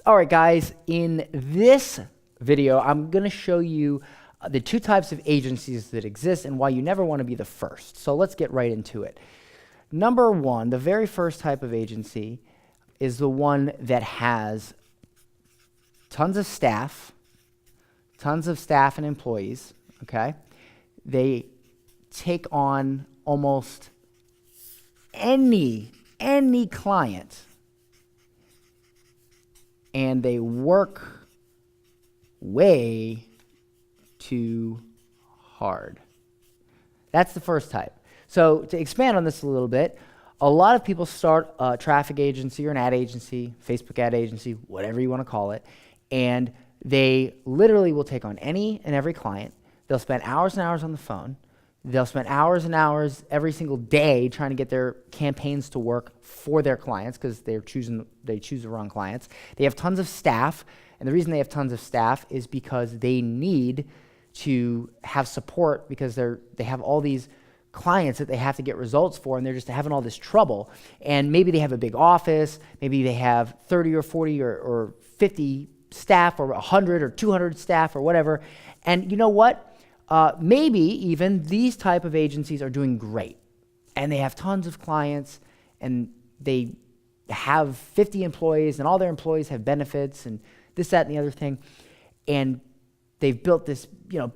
All right, guys, in this video, I'm going to show you the two types of agencies that exist and why you never want to be the first. So let's get right into it. Number one, the very first type of agency is the one that has tons of staff and employees, okay? They take on almost any client, and they work way too hard. That's the first type. So to expand on this a little bit, a lot of people start a traffic agency or an ad agency, Facebook ad agency, whatever you want to call it, and they literally will take on any and every client. They'll spend hours and hours on the phone. They'll spend hours and hours every single day trying to get their campaigns to work for their clients because they choose the wrong clients. They have tons of staff, and the reason they have tons of staff is because they need to have support because they have all these clients that they have to get results for, and they're just having all this trouble. And maybe they have a big office, maybe they have 30 or 40 or 50 staff or 100 or 200 staff or whatever. And you know what? Maybe even these type of agencies are doing great, and they have tons of clients, and they have 50 employees, and all their employees have benefits and this, that, and the other thing, and they've built this,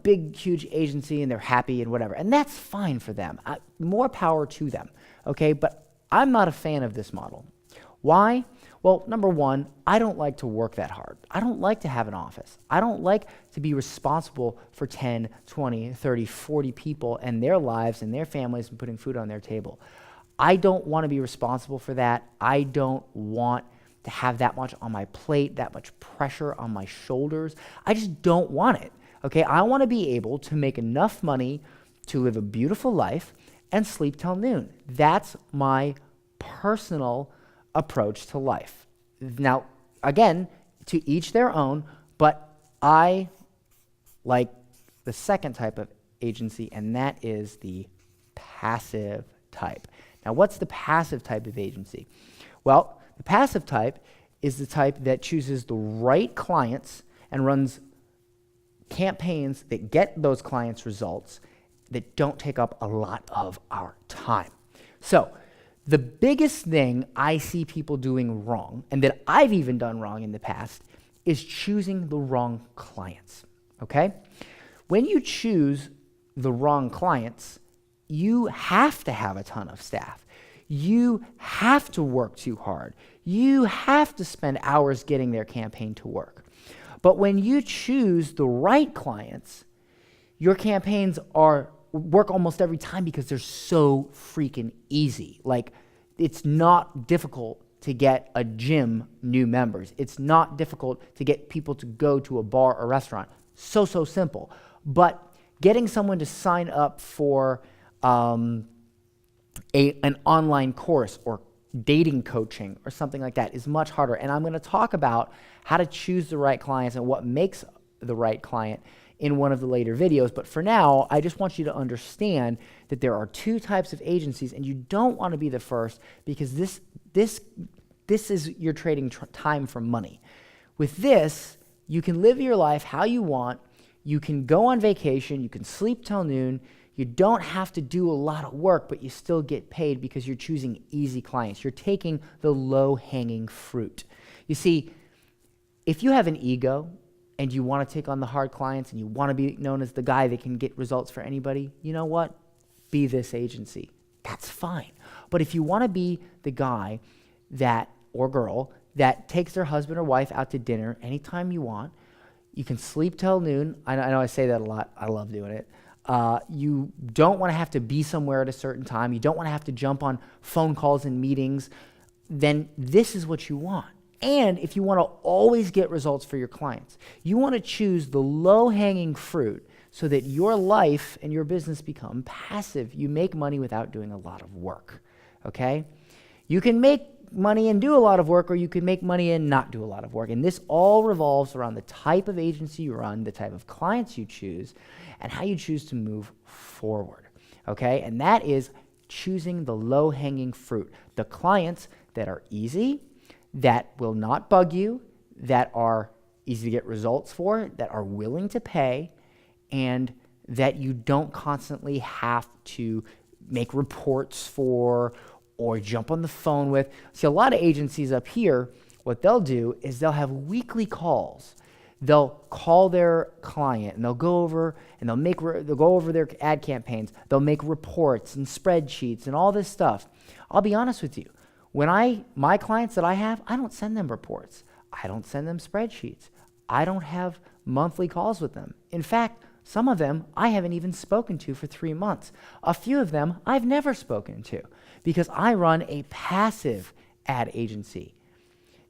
big, huge agency, and they're happy and whatever, and that's fine for them. More power to them, okay? But I'm not a fan of this model. Why? Well, number one, I don't like to work that hard. I don't like to have an office. I don't like to be responsible for 10, 20, 30, 40 people and their lives and their families and putting food on their table. I don't want to be responsible for that. I don't want to have that much on my plate, that much pressure on my shoulders. I just don't want it, okay? I want to be able to make enough money to live a beautiful life and sleep till noon. That's my personal approach to life. Now, again, to each their own, but I like the second type of agency, and that is the passive type. Now, what's the passive type of agency? Well, the passive type is the type that chooses the right clients and runs campaigns that get those clients results that don't take up a lot of our time. So, the biggest thing I see people doing wrong, and that I've even done wrong in the past, is choosing the wrong clients, okay? When you choose the wrong clients, you have to have a ton of staff. You have to work too hard. You have to spend hours getting their campaign to work. But when you choose the right clients, your campaigns work almost every time because they're so freaking easy. Like, it's not difficult to get a gym new members. It's not difficult to get people to go to a bar or restaurant. So simple. But getting someone to sign up for an online course or dating coaching or something like that is much harder. And I'm going to talk about how to choose the right clients and what makes the right client in one of the later videos. But for now, I just want you to understand that there are two types of agencies, and you don't want to be the first because this is you're trading time for money. With this, you can live your life how you want. You can go on vacation. You can sleep till noon. You don't have to do a lot of work, but you still get paid because you're choosing easy clients. You're taking the low-hanging fruit. You see, if you have an ego and you want to take on the hard clients and you want to be known as the guy that can get results for anybody, you know what? Be this agency. That's fine. But if you want to be the guy or girl that takes their husband or wife out to dinner anytime you want, you can sleep till noon. I know I say that a lot. I love doing it. You don't want to have to be somewhere at a certain time. You don't want to have to jump on phone calls and meetings. Then this is what you want. And if you want to always get results for your clients, you want to choose the low-hanging fruit so that your life and your business become passive. You make money without doing a lot of work, okay? You can make money and do a lot of work, or you can make money and not do a lot of work. And this all revolves around the type of agency you run, the type of clients you choose, and how you choose to move forward, okay? And that is choosing the low-hanging fruit, the clients that are easy, that will not bug you, that are easy to get results for, that are willing to pay, and that you don't constantly have to make reports for or jump on the phone with. See, a lot of agencies up here, what they'll do is they'll have weekly calls. They'll call their client and they'll go over and they'll go over their ad campaigns. They'll make reports and spreadsheets and all this stuff. I'll be honest with you. When my clients that I have, I don't send them reports. I don't send them spreadsheets. I don't have monthly calls with them. In fact, some of them I haven't even spoken to for 3 months. A few of them I've never spoken to because I run a passive ad agency.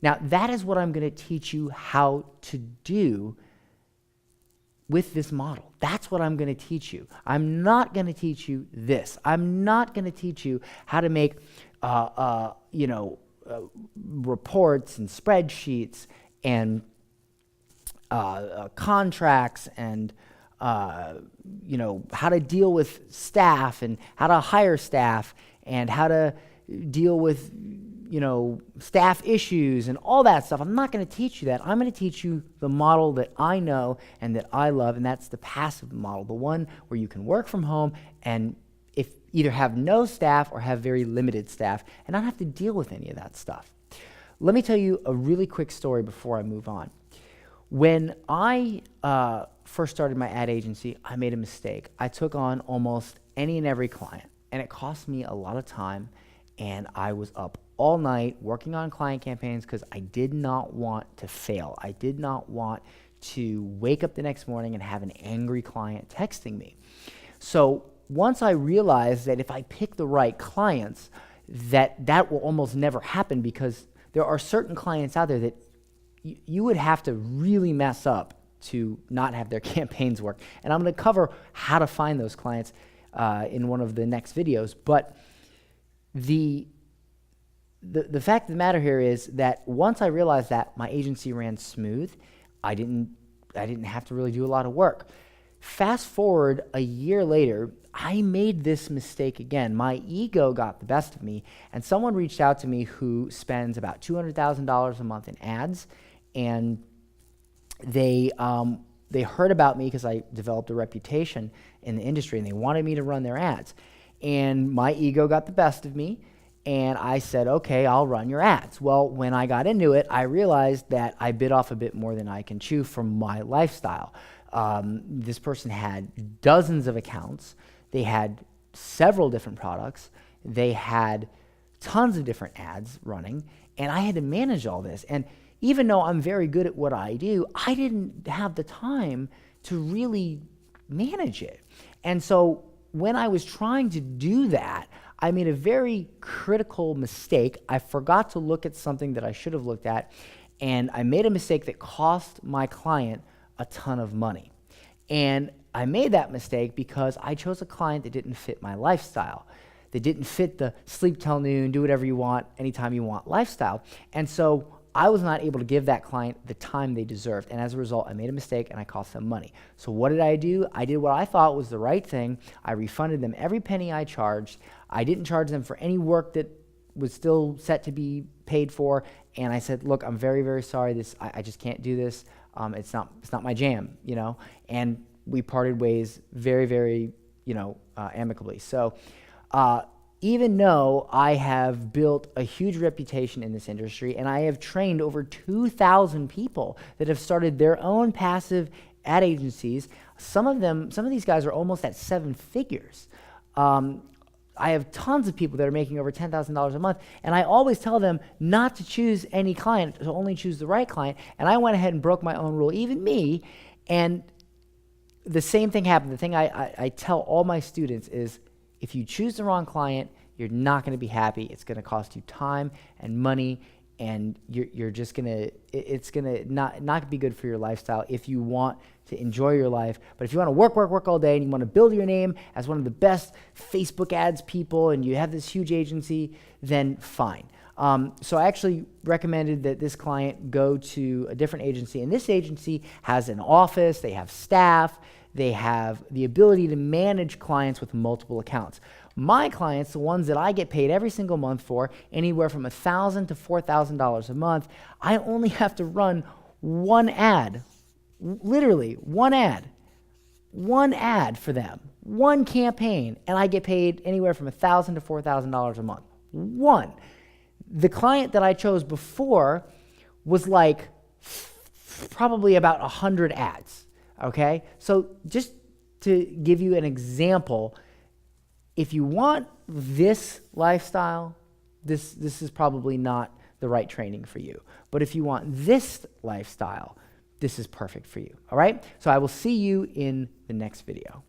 Now, that is what I'm going to teach you how to do with this model. That's what I'm going to teach you. I'm not going to teach you this. I'm not going to teach you how to make reports and spreadsheets and contracts and how to deal with staff and how to hire staff and how to deal with staff issues and all that stuff. I'm not going to teach you that. I'm going to teach you the model that I know and that I love, and that's the passive model, the one where you can work from home and if either have no staff or have very limited staff and not have to deal with any of that stuff. Let me tell you a really quick story before I move on. When I first started my ad agency, I made a mistake. I took on almost any and every client, and it cost me a lot of time, and I was up all night working on client campaigns because I did not want to fail. I did not want to wake up the next morning and have an angry client texting me. So once I realized that if I pick the right clients, that will almost never happen because there are certain clients out there that you would have to really mess up to not have their campaigns work. And I'm going to cover how to find those clients in one of the next videos. But the fact of the matter here is that once I realized that, my agency ran smooth. I didn't have to really do a lot of work. Fast forward a year later, I made this mistake again. My ego got the best of me, and someone reached out to me who spends about $200,000 a month in ads, and they heard about me because I developed a reputation in the industry, and they wanted me to run their ads. And my ego got the best of me, and I said, okay, I'll run your ads. Well, when I got into it, I realized that I bit off a bit more than I can chew from my lifestyle. This person had dozens of accounts. They had several different products. They had tons of different ads running, and I had to manage all this. And even though I'm very good at what I do, I didn't have the time to really manage it. And so when I was trying to do that, I made a very critical mistake. I forgot to look at something that I should have looked at, and I made a mistake that cost my client a ton of money. And I made that mistake because I chose a client that didn't fit my lifestyle. That didn't fit the sleep till noon, do whatever you want, anytime you want lifestyle. And so I was not able to give that client the time they deserved. And as a result, I made a mistake and I cost them money. So what did I do? I did what I thought was the right thing. I refunded them every penny I charged. I didn't charge them for any work that was still set to be paid for. And I said, look, I'm very, very sorry. I just can't do this. It's not my jam, and we parted ways very, very, amicably. So even though I have built a huge reputation in this industry and I have trained over 2,000 people that have started their own passive ad agencies, some of these guys are almost at 7 figures. I have tons of people that are making over $10,000 a month, and I always tell them not to choose any client, to only choose the right client, and I went ahead and broke my own rule, even me, and the same thing happened. The thing I tell all my students is if you choose the wrong client, you're not going to be happy. It's going to cost you time and money, and you're just going to, it's going to not be good for your lifestyle if you want to enjoy your life. But if you want to work all day and you want to build your name as one of the best Facebook ads people and you have this huge agency, then fine. So I actually recommended that this client go to a different agency, and this agency has an office, they have staff, they have the ability to manage clients with multiple accounts. My clients, the ones that I get paid every single month for, anywhere from $1,000 to $4,000 a month, I only have to run one ad, literally one ad for them, one campaign, and I get paid anywhere from $1,000 to $4,000 a month. One. The client that I chose before was like probably about 100 ads, okay? So just to give you an example, if you want this lifestyle, this is probably not the right training for you. But if you want this lifestyle, this is perfect for you, all right? So I will see you in the next video.